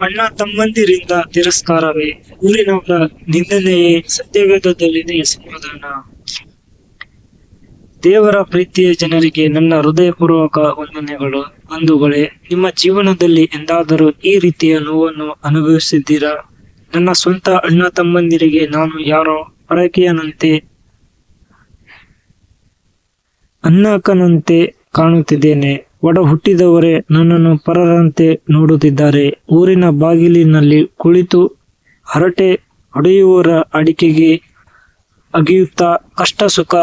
ಅಣ್ಣ ತಮ್ಮಂದಿರಿಂದ ತಿರಸ್ಕಾರವೇ, ಊರಿನವರ ನಿಂದನೆಯೇ, ಸತ್ಯವೇದದಲ್ಲಿದೆ ಸಮಾಧಾನ. ದೇವರ ಪ್ರೀತಿಯ ಜನರಿಗೆ ನನ್ನ ಹೃದಯಪೂರ್ವಕ ವಂದನೆಗಳು. ಬಂಧುಗಳೇ, ನಿಮ್ಮ ಜೀವನದಲ್ಲಿ ಎಂದಾದರೂ ಈ ರೀತಿಯ ನೋವನ್ನು ಅನುಭವಿಸಿದ್ದೀರಾ? ನನ್ನ ಸ್ವಂತ ಅಣ್ಣ ತಮ್ಮಂದಿರಿಗೆ ನಾನು ಯಾರೋ ಪರಕೀಯನಂತೆ, ಅಕ್ಕನಂತೆ ಕಾಣುತ್ತಿದ್ದೇನೆ. ಒಡ ಹುಟ್ಟಿದವರೇ ನನ್ನನ್ನು ಪರರಂತೆ ನೋಡುತ್ತಿದ್ದಾರೆ. ಊರಿನ ಬಾಗಿಲಿನಲ್ಲಿ ಕುಳಿತು ಹರಟೆ ಹೊಡೆಯುವವರ ಅಡಿಕೆಗೆ ಅಗಿಯುತ್ತಾ ಕಷ್ಟ ಸುಖ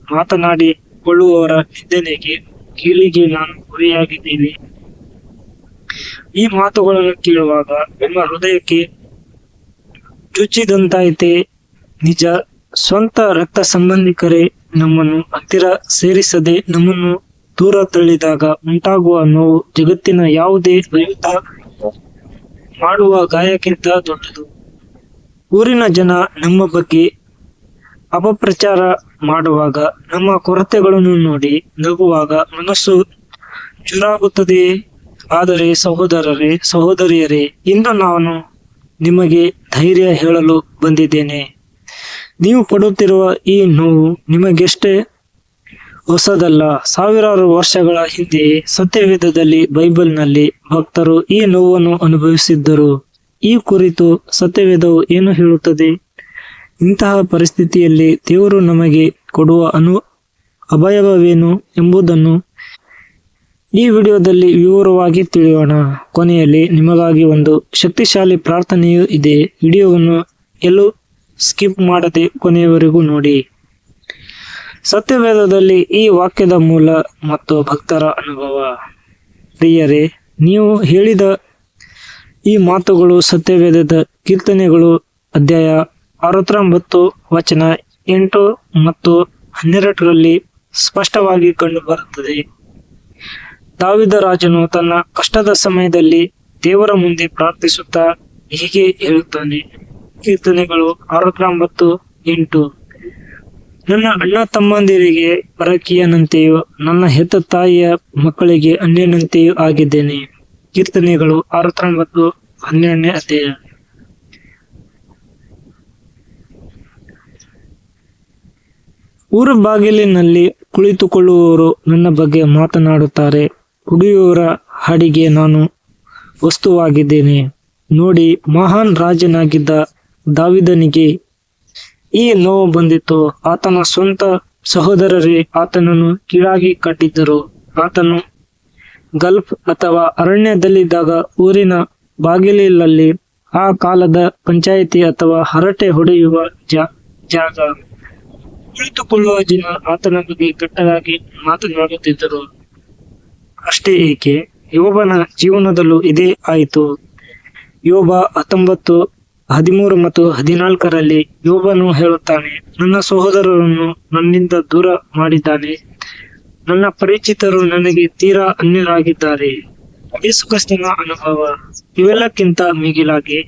ಮಾತನಾಡಿಕೊಳ್ಳುವವರ ನಿಂದನೆಗೆ ಕೀಳಿಗೆ ನಾನು ಗುರಿಯಾಗಿದ್ದೀನಿ. ಈ ಮಾತುಗಳನ್ನು ಕೇಳುವಾಗ ನಿಮ್ಮ ಹೃದಯಕ್ಕೆ ಚುಚ್ಚಿದಂತಾಯಿತೆ. ನಿಜ, ಸ್ವಂತ ರಕ್ತ ಸಂಬಂಧಿಕರೇ ನಮ್ಮನ್ನು ಹತ್ತಿರ ಸೇರಿಸದೆ ನಮ್ಮನ್ನು ದೂರ ತಳ್ಳಿದಾಗ ಉಂಟಾಗುವ ನೋವು ಜಗತ್ತಿನ ಯಾವುದೇ ವಿರುದ್ಧ ಮಾಡುವ ಗಾಯಕ್ಕಿಂತ ದೊಡ್ಡದು. ಊರಿನ ಜನ ನಮ್ಮ ಬಗ್ಗೆ ಅಪಪ್ರಚಾರ ಮಾಡುವಾಗ, ನಮ್ಮ ಕೊರತೆಗಳನ್ನು ನೋಡಿ ನಗುವಾಗ ಮನಸ್ಸು ಚುರಾಗುತ್ತದೆಯೇ? ಆದರೆ ಸಹೋದರರೇ, ಸಹೋದರಿಯರೇ, ಇಂದು ನಾನು ನಿಮಗೆ ಧೈರ್ಯ ಹೇಳಲು ಬಂದಿದ್ದೇನೆ. ನೀವು ಪಡುತ್ತಿರುವ ಈ ನೋವು ನಿಮಗೆಷ್ಟೇ ಹೊಸದಲ್ಲ. ಸಾವಿರಾರು ವರ್ಷಗಳ ಹಿಂದೆಯೇ ಸತ್ಯವೇದದಲ್ಲಿ, ಬೈಬಲ್ನಲ್ಲಿ ಭಕ್ತರು ಈ ನೋವನ್ನು ಅನುಭವಿಸಿದ್ದರು. ಈ ಕುರಿತು ಸತ್ಯವೇದವು ಏನು ಹೇಳುತ್ತದೆ? ಇಂತಹ ಪರಿಸ್ಥಿತಿಯಲ್ಲಿ ದೇವರು ನಮಗೆ ಕೊಡುವ ಅಭಯವೇನು ಎಂಬುದನ್ನು ಈ ವಿಡಿಯೋದಲ್ಲಿ ವಿವರವಾಗಿ ತಿಳಿಯೋಣ. ಕೊನೆಯಲ್ಲಿ ನಿಮಗಾಗಿ ಒಂದು ಶಕ್ತಿಶಾಲಿ ಪ್ರಾರ್ಥನೆಯೂ ಇದೆ. ವಿಡಿಯೋವನ್ನು ಎಲ್ಲೂ ಸ್ಕಿಪ್ ಮಾಡದೆ ಕೊನೆಯವರೆಗೂ ನೋಡಿ. ಸತ್ಯವೇದದಲ್ಲಿ ಈ ವಾಕ್ಯದ ಮೂಲ ಮತ್ತು ಭಕ್ತರ ಅನುಭವ. ಪ್ರಿಯರೇ, ನೀವು ಹೇಳಿದ ಈ ಮಾತುಗಳು ಸತ್ಯವೇದದ ಕೀರ್ತನೆಗಳು ಅಧ್ಯಾಯ 69 ವಚನ 8 ಮತ್ತು 12ರಲ್ಲಿ ಸ್ಪಷ್ಟವಾಗಿ ಕಂಡುಬರುತ್ತದೆ. ದಾವೀದ ರಾಜನು ತನ್ನ ಕಷ್ಟದ ಸಮಯದಲ್ಲಿ ದೇವರ ಮುಂದೆ ಪ್ರಾರ್ಥಿಸುತ್ತಾ ಹೀಗೆ ಹೇಳುತ್ತಾನೆ. ಕೀರ್ತನೆಗಳು 69:8. ನನ್ನ ಅಣ್ಣ ತಮ್ಮಂದಿರಿಗೆ ಪರಕೀಯನಂತೆಯೂ ನನ್ನ ಹೆತ್ತ ತಾಯಿಯ ಮಕ್ಕಳಿಗೆ ಅನ್ಯನಂತೆಯೂ ಆಗಿದ್ದೇನೆ. ಕೀರ್ತನೆಗಳು 69:12ನೇ ಅಧ್ಯಾಯ. ಊರ ಬಾಗಿಲಿನಲ್ಲಿ ಕುಳಿತುಕೊಳ್ಳುವವರು ನನ್ನ ಬಗ್ಗೆ ಮಾತನಾಡುತ್ತಾರೆ. ಕುಡಿಯುವವರ ಹಾಡಿಗೆ ನಾನು ವಸ್ತುವಾಗಿದ್ದೇನೆ. ನೋಡಿ, ಮಹಾನ್ ರಾಜನಾಗಿದ್ದ ದಾವೀದನಿಗೆ ಈ ನೋವು ಬಂದಿತ್ತು. ಆತನ ಸ್ವಂತ ಸಹೋದರರೇ ಆತನನ್ನು ಕೀಳಾಗಿ ಕಂಡಿದ್ದರು. ಆತನು ಗಲ್ಫ್ ಅಥವಾ ಅರಣ್ಯದಲ್ಲಿದ್ದಾಗ ಊರಿನ ಬಾಗಿಲಿನಲ್ಲಿ, ಆ ಕಾಲದ ಪಂಚಾಯಿತಿ ಅಥವಾ ಹರಟೆ ಹೊಡೆಯುವ ಜಾಗ, ಕುಳಿತುಕೊಳ್ಳುವ ಜನ ಆತನ ಬಗ್ಗೆ ಕೆಟ್ಟದಾಗಿ ಮಾತನಾಡುತ್ತಿದ್ದರು. ಅಷ್ಟೇ ಏಕೆ, ಯೋಬನ ಜೀವನದಲ್ಲೂ ಇದೇ ಆಯಿತು. ಯೋಬ 19:13 ಮತ್ತು 14ರಲ್ಲಿ ಯೋಬನು ಹೇಳುತ್ತಾನೆ, ನನ್ನ ಸಹೋದರರನ್ನು ನನ್ನಿಂದ ದೂರ ಮಾಡಿದ್ದಾನೆ, ನನ್ನ ಪರಿಚಿತರು ನನಗೆ ತೀರಾ ಅನ್ಯರಾಗಿದ್ದಾರೆ. ಯೇಸು ಕ್ರಿಸ್ತನ ಅನುಭವ. ಇವೆಲ್ಲಕ್ಕಿಂತ ಮಿಗಿಲಾಗಿ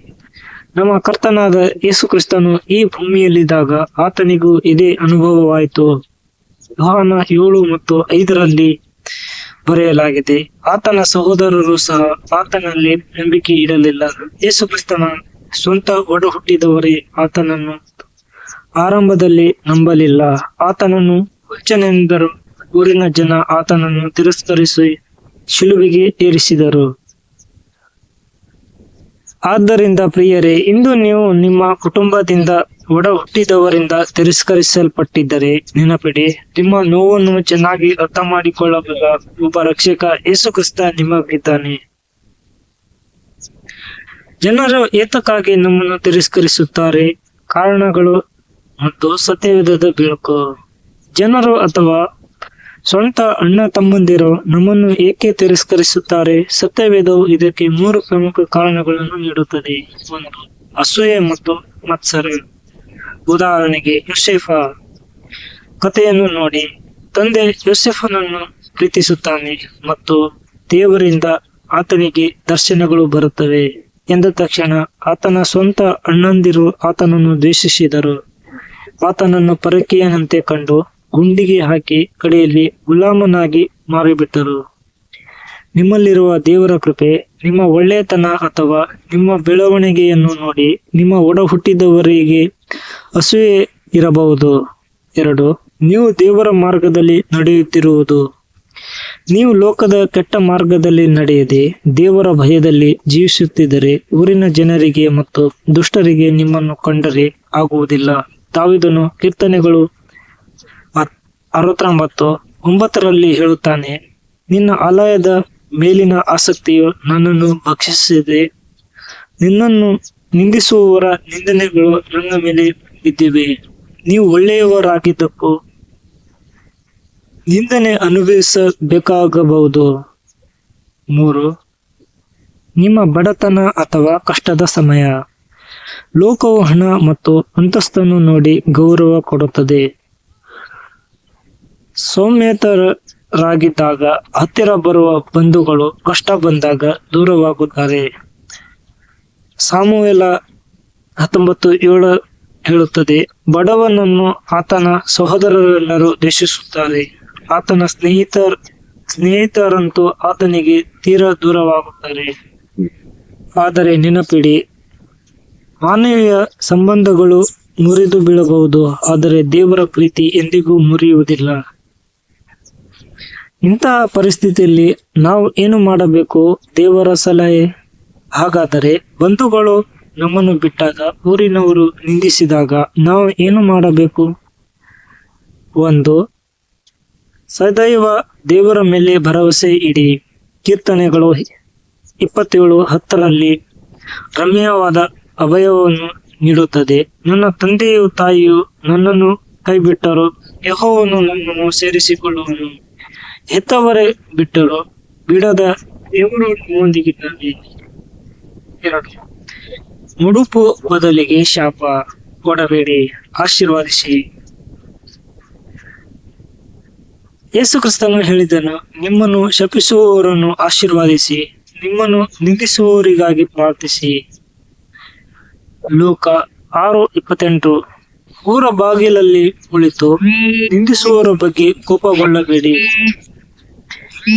ನಮ್ಮ ಕರ್ತನಾದ ಯೇಸು ಕ್ರಿಸ್ತನು ಈ ಭೂಮಿಯಲ್ಲಿದ್ದಾಗ ಆತನಿಗೂ ಇದೇ ಅನುಭವವಾಯಿತು. ಯೋಹಾನ 7 ಮತ್ತು 5ರಲ್ಲಿ ಬರೆಯಲಾಗಿದೆ, ಆತನ ಸಹೋದರರು ಸಹ ಆತನಲ್ಲಿ ನಂಬಿಕೆ ಇಡಲಿಲ್ಲ. ಯೇಸು ಕ್ರಿಸ್ತನ ಸ್ವಂತ ಒಡ ಹುಟ್ಟಿದವರೇ ಆತನನ್ನು ಆರಂಭದಲ್ಲಿ ನಂಬಲಿಲ್ಲ. ಆತನನ್ನು ಹುಚ್ಚನೆಂದರು. ಊರಿನ ಜನ ಆತನನ್ನು ತಿರಸ್ಕರಿಸಿ ಶಿಲುಬೆಗೆ ಏರಿಸಿದರು. ಆದ್ದರಿಂದ ಪ್ರಿಯರೇ, ಇಂದು ನೀವು ನಿಮ್ಮ ಕುಟುಂಬದಿಂದ ಒಡ ಹುಟ್ಟಿದವರಿಂದ ತಿರಸ್ಕರಿಸಲ್ಪಟ್ಟಿದ್ದರೆ ನೆನಪಿಡಿ, ನಿಮ್ಮ ನೋವನ್ನು ಚೆನ್ನಾಗಿ ಅರ್ಥ ಮಾಡಿಕೊಳ್ಳಬಲ್ಲ ಒಬ್ಬ ರಕ್ಷಕ ಯೇಸು ಕ್ರಿಸ್ತ ನಿಮಗಿದ್ದಾನೆ. ಜನರು ಏತಕ್ಕಾಗಿ ನಮ್ಮನ್ನು ತಿರಸ್ಕರಿಸುತ್ತಾರೆ? ಕಾರಣಗಳು ಮತ್ತು ಸತ್ಯವೇದದ ಬೆಳಕು. ಜನರು ಅಥವಾ ಸ್ವಂತ ಅಣ್ಣ ತಮ್ಮಂದಿರು ನಮ್ಮನ್ನು ಏಕೆ ತಿರಸ್ಕರಿಸುತ್ತಾರೆ? ಸತ್ಯವೇದವು ಇದಕ್ಕೆ 3 ಪ್ರಮುಖ ಕಾರಣಗಳನ್ನು ನೀಡುತ್ತದೆ. 1. ಅಸೂಯೆ ಮತ್ತು ಮತ್ಸರ. ಉದಾಹರಣೆಗೆ, ಯೋಸೇಫ ಕಥೆಯನ್ನು ನೋಡಿ. ತಂದೆ ಯೋಸೇಫನನ್ನು ಪ್ರೀತಿಸುತ್ತಾನೆ ಮತ್ತು ದೇವರಿಂದ ಆತನಿಗೆ ದರ್ಶನಗಳು ಬರುತ್ತವೆ ಎಂದ ತಕ್ಷಣ ಆತನ ಸ್ವಂತ ಅಣ್ಣಂದಿರು ಆತನನ್ನು ದ್ವೇಷಿಸಿದರು. ಆತನನ್ನು ಪರಕೀಯನಂತೆ ಕಂಡು ಗುಂಡಿಗೆ ಹಾಕಿ ಕಡೆಯಲ್ಲಿ ಗುಲಾಮನಾಗಿ ಮಾರಿಬಿಟ್ಟರು. ನಿಮ್ಮಲ್ಲಿರುವ ದೇವರ ಕೃಪೆ, ನಿಮ್ಮ ಒಳ್ಳೆಯತನ ಅಥವಾ ನಿಮ್ಮ ಬೆಳವಣಿಗೆಯನ್ನು ನೋಡಿ ನಿಮ್ಮ ಒಡ ಹುಟ್ಟಿದವರಿಗೆ ಅಸೂಯೆ ಇರಬಹುದು. 2. ನೀವು ದೇವರ ಮಾರ್ಗದಲ್ಲಿ ನಡೆಯುತ್ತಿರುವುದು. ನೀವು ಲೋಕದ ಕೆಟ್ಟ ಮಾರ್ಗದಲ್ಲಿ ನಡೆಯದೆ ದೇವರ ಭಯದಲ್ಲಿ ಜೀವಿಸುತ್ತಿದ್ದರೆ ಊರಿನ ಜನರಿಗೆ ಮತ್ತು ದುಷ್ಟರಿಗೆ ನಿಮ್ಮನ್ನು ಕಂಡರೆ ಆಗುವುದಿಲ್ಲ. ದಾವೀದನು ಕೀರ್ತನೆಗಳು 69:9 ಹೇಳುತ್ತಾನೆ, ನಿನ್ನ ಆಲಯದ ಮೇಲಿನ ಆಸಕ್ತಿಯು ನನ್ನನ್ನು ಭಕ್ಷಿಸಿದೆ, ನಿನ್ನನ್ನು ನಿಂದಿಸುವವರ ನಿಂದನೆಗಳು ನನ್ನ ಮೇಲೆ ಬಿದ್ದಿವೆ. ನೀವು ಒಳ್ಳೆಯವರಾಗಿದ್ದಕ್ಕೂ ನಿಂದನೆ ಅನುಭವಿಸಬೇಕಾಗಬಹುದು. 3. ನಿಮ್ಮ ಬಡತನ ಅಥವಾ ಕಷ್ಟದ ಸಮಯ. ಲೋಕವು ಹಣ ಮತ್ತು ಅಂತಸ್ತನ್ನು ನೋಡಿ ಗೌರವ ಕೊಡುತ್ತದೆ. ಸೌಮ್ಯತರಾಗಿದ್ದಾಗ ಹತ್ತಿರ ಬರುವ ಬಂಧುಗಳು ಕಷ್ಟ ಬಂದಾಗ ದೂರವಾಗುತ್ತಾರೆ. ಸಾಮುವೇಲ 19:7 ಹೇಳುತ್ತದೆ, ಬಡವನನ್ನು ಆತನ ಸಹೋದರರೆಲ್ಲರೂ ದ್ವೇಷಿಸುತ್ತಾರೆ, ಆತನ ಸ್ನೇಹಿತರಂತೂ ಆತನಿಗೆ ತೀರಾ ದೂರವಾಗುತ್ತಾರೆ. ಆದರೆ ನೆನಪಿಡಿ, ಮಾನವೀಯ ಸಂಬಂಧಗಳು ಮುರಿದು ಬೀಳಬಹುದು, ಆದರೆ ದೇವರ ಪ್ರೀತಿ ಎಂದಿಗೂ ಮುರಿಯುವುದಿಲ್ಲ. ಇಂತಹ ಪರಿಸ್ಥಿತಿಯಲ್ಲಿ ನಾವು ಏನು ಮಾಡಬೇಕು? ದೇವರ ಸಲಹೆ. ಹಾಗಾದರೆ ಬಂಧುಗಳು ನಮ್ಮನ್ನು ಬಿಟ್ಟಾಗ, ಊರಿನವರು ನಿಂದಿಸಿದಾಗ ನಾವು ಏನು ಮಾಡಬೇಕು? 1. ಸದೈವ ದೇವರ ಮೇಲೆ ಭರವಸೆ ಇಡಿ. ಕೀರ್ತನೆಗಳು 27:10 ರಮ್ಯವಾದ ಅಭಯವನ್ನು ನೀಡುತ್ತದೆ. ನನ್ನ ತಂದೆಯು ತಾಯಿಯು ನನ್ನನ್ನು ಕೈಬಿಟ್ಟರು, ಯೆಹೋವನು ನನ್ನನ್ನು ಸೇರಿಸಿಕೊಳ್ಳುವನು. ಹೆತ್ತವರೇ ಬಿಟ್ಟರು, ಬಿಡದ ದೇವರು ನಿಮ್ಮೊಂದಿಗಿದ್ದಾನೆ. 2. ಮುಡುಪು ಬದಲಿಗೆ ಶಾಪ ಕೊಡಬೇಡಿ, ಆಶೀರ್ವಾದಿಸಿ. ಯೇಸು ಕ್ರಿಸ್ತನು ಹೇಳಿದನು, ನಿಮ್ಮನ್ನು ಶಪಿಸುವವರನ್ನು ಆಶೀರ್ವಾದಿಸಿ, ನಿಮ್ಮನ್ನು ನಿಂದಿಸುವವರಿಗಾಗಿ ಪ್ರಾರ್ಥಿಸಿ. ಲೂಕ 6:28 ಊರ ಬಾಗಿಲಲ್ಲಿ ಕುಳಿತು ನಿಂದಿಸುವವರ ಬಗ್ಗೆ ಕೋಪಗೊಳ್ಳಬೇಡಿ,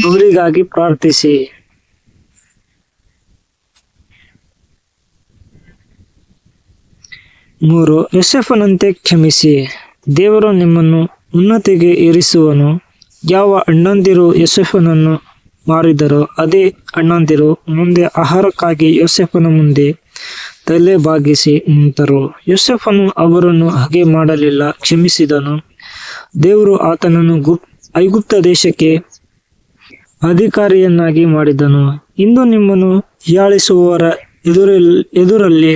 ಅವರಿಗಾಗಿ ಪ್ರಾರ್ಥಿಸಿ. 3. ಯೋಸೇಫನಂತೆ ಕ್ಷಮಿಸಿ, ದೇವರು ನಿಮ್ಮನ್ನು ಉನ್ನತಿಗೆ ಏರಿಸುವನು. ಯಾವ ಅಣ್ಣಂದಿರು ಯೋಸೇಫನನ್ನು ಮಾರಿದರೋ ಅದೇ ಅಣ್ಣಂದಿರು ಮುಂದೆ ಆಹಾರಕ್ಕಾಗಿ ಯೋಸೇಫನ ಮುಂದೆ ತಲೆ ಬಾಗಿಸಿ ನಿಂತರು. ಯೋಸೇಫನು ಅವರನ್ನು ಹಾಗೆ ಮಾಡಲಿಲ್ಲ, ಕ್ಷಮಿಸಿದನು. ದೇವರು ಆತನನ್ನು ಐಗುಪ್ತ ದೇಶಕ್ಕೆ ಅಧಿಕಾರಿಯನ್ನಾಗಿ ಮಾಡಿದನು. ಇಂದು ನಿಮ್ಮನ್ನು ಹೀಯಾಳಿಸುವವರ ಎದುರಲ್ಲಿ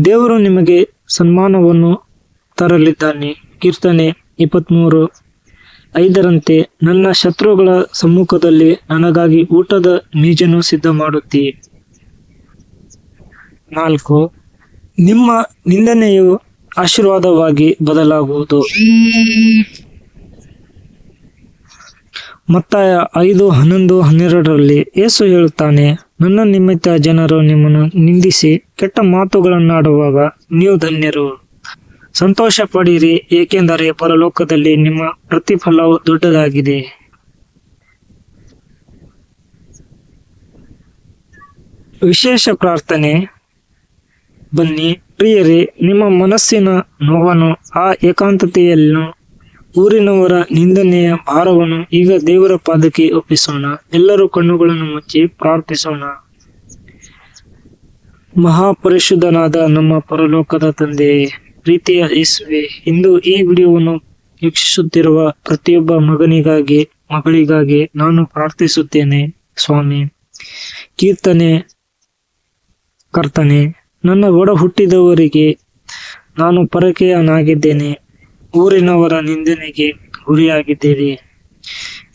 ದೇವರು ನಿಮಗೆ ಸನ್ಮಾನವನ್ನು ತರಲಿದ್ದಾನೆ. ಕೀರ್ತನೆ 23:5 ನನ್ನ ಶತ್ರುಗಳ ಸಮ್ಮುಖದಲ್ಲಿ ನನಗಾಗಿ ಊಟದ ಮೇಜನ್ನು ಸಿದ್ಧ ಮಾಡುತ್ತೀ. 4. ನಿಮ್ಮ ನಿಂದನೆಯು ಆಶೀರ್ವಾದವಾಗಿ ಬದಲಾಗುವುದು. ಮತ್ತಾಯ 5:11-12 ಯೇಸು ಹೇಳುತ್ತಾನೆ, ನನ್ನ ನಿಮಿತ್ತ ಜನರು ನಿಮ್ಮನ್ನು ನಿಂದಿಸಿ ಕೆಟ್ಟ ಮಾತುಗಳನ್ನಾಡುವಾಗ ನೀವು ಧನ್ಯರು. ಸಂತೋಷ ಪಡಿರಿ, ಏಕೆಂದರೆ ಪರಲೋಕದಲ್ಲಿ ನಿಮ್ಮ ಪ್ರತಿಫಲವು ದೊಡ್ಡದಾಗಿದೆ. ವಿಶೇಷ ಪ್ರಾರ್ಥನೆ. ಬನ್ನಿ ಪ್ರಿಯರೇ, ನಿಮ್ಮ ಮನಸ್ಸಿನ ನೋವನ್ನು, ಆ ಏಕಾಂತತೆಯನ್ನು, ಊರಿನವರ ನಿಂದನೆಯ ಭಾರವನ್ನು ಈಗ ದೇವರ ಪಾದಕ್ಕೆ ಒಪ್ಪಿಸೋಣ. ಎಲ್ಲರೂ ಕಣ್ಣುಗಳನ್ನು ಮುಚ್ಚಿ ಪ್ರಾರ್ಥಿಸೋಣ. ಮಹಾಪರಿಶುದ್ಧನಾದ ನಮ್ಮ ಪರಲೋಕದ ತಂದೆಯೇ, ಪ್ರೀತಿಯ ಯೇಸುವೆ, ಇಂದು ಈ ವಿಡಿಯೋವನ್ನು ವೀಕ್ಷಿಸುತ್ತಿರುವ ಪ್ರತಿಯೊಬ್ಬ ಮಗನಿಗಾಗಿ ಮಗಳಿಗಾಗಿ ನಾನು ಪ್ರಾರ್ಥಿಸುತ್ತೇನೆ. ಸ್ವಾಮಿ, ಕೀರ್ತನೆ ಕರ್ತನೆ, ನನ್ನ ಒಡ ಹುಟ್ಟಿದವರಿಗೆ ನಾನು ಪರಕೀಯನಾಗಿದ್ದೇನೆ, ಊರಿನವರ ನಿಂದನೆಗೆ ಗುರಿಯಾಗಿದ್ದೇನೆ.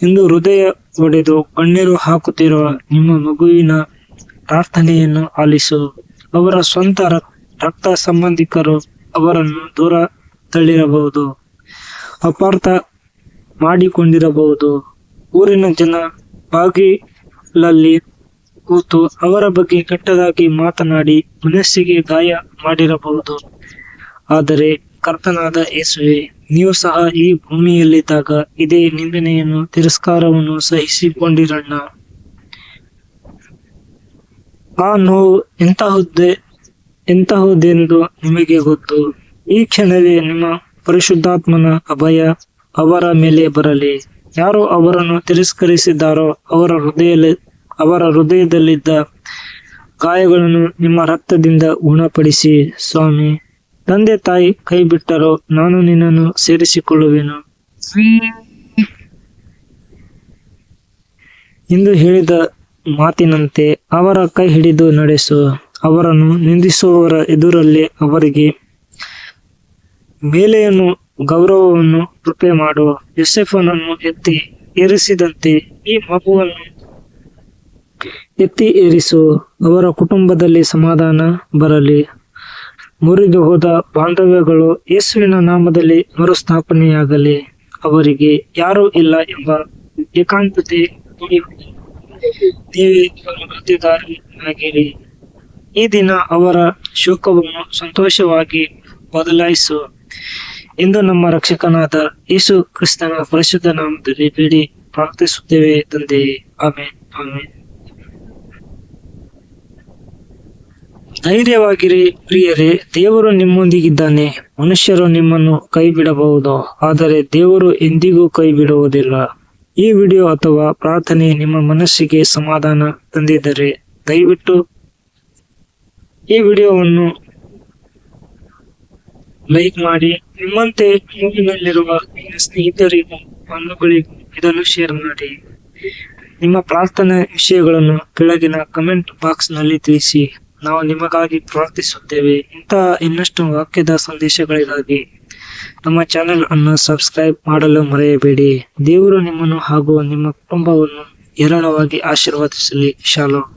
ಇಂದು ಹೃದಯ ಒಡೆದು ಕಣ್ಣೀರು ಹಾಕುತ್ತಿರುವ ನಿಮ್ಮ ಮಗುವಿನ ಪ್ರಾರ್ಥನೆಯನ್ನು ಆಲಿಸು. ಅವರ ಸ್ವಂತ ರಕ್ತ ಸಂಬಂಧಿಕರು ಅವರನ್ನು ದೂರ ತಳ್ಳಿರಬಹುದು, ಅಪಾರ್ಥ ಮಾಡಿಕೊಂಡಿರಬಹುದು. ಊರಿನ ಜನ ಬಾಗಿಲಲ್ಲಿ ಕೂತು ಅವರ ಬಗ್ಗೆ ಕೆಟ್ಟದಾಗಿ ಮಾತನಾಡಿ ಮನಸ್ಸಿಗೆ ಗಾಯ ಮಾಡಿರಬಹುದು. ಆದರೆ ಕರ್ತನಾದ ಯೇಸುವೆ, ನೀವು ಸಹ ಈ ಭೂಮಿಯಲ್ಲಿದ್ದಾಗ ಇದೇ ನಿಂದನೆಯನ್ನು, ತಿರಸ್ಕಾರವನ್ನು ಸಹಿಸಿಕೊಂಡಿರಣ್ಣ. ಆ ನೋವು ಎಂತಹುದೆಂದು ನಿಮಗೆ ಗೊತ್ತು. ಈ ಕ್ಷಣವೇ ನಿಮ್ಮ ಪರಿಶುದ್ಧಾತ್ಮನ ಅಭಯ ಅವರ ಮೇಲೆ ಬರಲಿ. ಯಾರು ಅವರನ್ನು ತಿರಸ್ಕರಿಸಿದ್ದಾರೋ ಅವರ ಹೃದಯದಲ್ಲಿದ್ದ ಗಾಯಗಳನ್ನು ನಿಮ್ಮ ರಕ್ತದಿಂದ ಗುಣಪಡಿಸಿ ಸ್ವಾಮಿ. ತಂದೆ ತಾಯಿ ಕೈ ಬಿಟ್ಟರೋ ನಾನು ನಿನ್ನನ್ನು ಸೇರಿಸಿಕೊಳ್ಳುವೆನು ಎಂದು ಹೇಳಿದ ಮಾತಿನಂತೆ ಅವರ ಕೈ ಹಿಡಿದು ನಡೆಸು. ಅವರನ್ನು ನಿಂದಿಸುವವರ ಎದುರಲ್ಲಿ ಅವರಿಗೆ ಮೇಲೆಯನ್ನು ಗೌರವವನ್ನು ಕೃಪೆ ಮಾಡು. ಯೋಸೇಫನನ್ನು ಎತ್ತಿ ಏರಿಸಿದಂತೆ ಈ ಮಗುವನ್ನು ಎತ್ತಿ ಏರಿಸು. ಅವರ ಕುಟುಂಬದಲ್ಲಿ ಸಮಾಧಾನ ಬರಲಿ. ಮುರಿದು ಹೋದ ಬಾಂಧವ್ಯಗಳು ಯೇಸುವಿನ ನಾಮದಲ್ಲಿ ಮರುಸ್ಥಾಪನೆಯಾಗಲಿ. ಅವರಿಗೆ ಯಾರೂ ಇಲ್ಲ ಎಂಬ ಏಕಾಂತತೆ ನೀವೇ ಮಧ್ಯದಾರಿಯಾಗಿರಿ. ಈ ದಿನ ಅವರ ಶೋಕವನ್ನು ಸಂತೋಷವಾಗಿ ಬದಲಾಯಿಸು ಎಂದು ನಮ್ಮ ರಕ್ಷಕನಾದ ಯೇಸು ಕ್ರಿಸ್ತನ ಪರಿಶುದ್ಧ ನಾಮದಲ್ಲಿ ಬೇಡಿ ಪ್ರಾರ್ಥಿಸುತ್ತೇವೆ ತಂದೆಯೇ. ಆಮೆನ್. ಆಮೆನ್. ಧೈರ್ಯವಾಗಿರಿ ಪ್ರಿಯರೇ, ದೇವರು ನಿಮ್ಮೊಂದಿಗಿದ್ದಾನೆ. ಮನುಷ್ಯರು ನಿಮ್ಮನ್ನು ಕೈ ಬಿಡಬಹುದು, ಆದರೆ ದೇವರು ಎಂದಿಗೂ ಕೈ ಬಿಡುವುದಿಲ್ಲ. ಈ ವಿಡಿಯೋ ಅಥವಾ ಪ್ರಾರ್ಥನೆ ನಿಮ್ಮ ಮನಸ್ಸಿಗೆ ಸಮಾಧಾನ ತಂದಿದ್ದರೆ ದಯವಿಟ್ಟು ಈ ವಿಡಿಯೋವನ್ನು ಲೈಕ್ ಮಾಡಿ. ನಿಮ್ಮಂತೆ ಮೂವಿನಲ್ಲಿರುವ ಸ್ನೇಹಿತರಿಗೂ ಬಂಧುಗಳಿಗೂ ಇದನ್ನು ಶೇರ್ ಮಾಡಿ. ನಿಮ್ಮ ಪ್ರಾರ್ಥನೆ ವಿಷಯಗಳನ್ನು ಕೆಳಗಿನ ಕಮೆಂಟ್ ಬಾಕ್ಸ್ ನಲ್ಲಿ ತಿಳಿಸಿ. ನಾವು ನಿಮಗಾಗಿ ಪ್ರಾರ್ಥಿಸುತ್ತೇವೆ. ಇಂತಹ ಇನ್ನಷ್ಟು ವಾಕ್ಯದ ಸಂದೇಶಗಳಿಗಾಗಿ ನಮ್ಮ ಚಾನೆಲ್ ಅನ್ನು ಸಬ್ಸ್ಕ್ರೈಬ್ ಮಾಡಲು ಮರೆಯಬೇಡಿ. ದೇವರು ನಿಮ್ಮನ್ನು ಹಾಗೂ ನಿಮ್ಮ ಕುಟುಂಬವನ್ನು ಹೇರಳವಾಗಿ ಆಶೀರ್ವದಿಸಲಿ. ಶಾಲೋಮ್.